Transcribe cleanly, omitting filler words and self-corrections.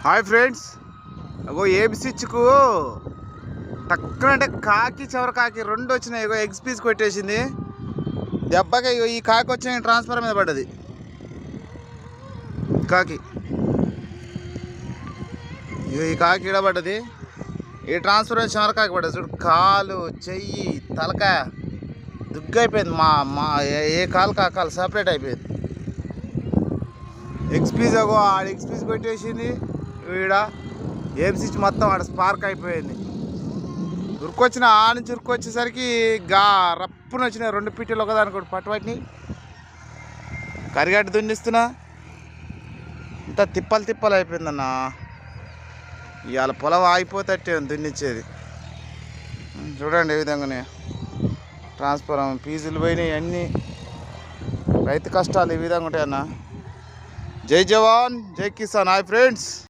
Hi friends, అగో AB స్విచ్కు టక్కునంటే కాకి చివరి కాకి రెండు వచ్చినాయి. ఇగో ఎగ్స్ పీస్ కొట్టేసింది దెబ్బకి. ఈ కాకి వచ్చిన ట్రాన్స్ఫర్ మీద పడ్డది. కాకి ఈ కాకి ఇడబడ్డది. ఈ ట్రాన్స్ఫర్ చివరి కాకి పడ్డది. చూడు, కాలు చెయ్యి తలకాయ దుగ్గైపోయింది. ఏ కాలు కాలు సపరేట్ అయిపోయింది. ఎగ్స్ పీస్ అగో ఆడ ఎగ్స్ పీస్ కొట్టేసింది. ఈడ ఏబి స్విచ్ మొత్తం ఆడ స్పార్క్ అయిపోయింది. ఉరుకొచ్చిన నుంచి ఉరుకొచ్చేసరికి రప్పున వచ్చినాయి రెండు పిట్టలు ఒకదాని కూడా పట్టుబట్టి కరిగట్టు దున్నిస్తున్నా. ఇంత తిప్పలు అయిపోయిందన్న. ఇవాళ పొలం ఆగిపోతట్టే దున్నిచ్చేది. చూడండి ఏ విధంగానే ట్రాన్స్ఫారం ఫీజులు పోయినాయి. అన్నీ రైతు కష్టాలు ఈ విధంగా ఉంటాయన్న. జై జవాన్ జై కిసాన్. Hi friends.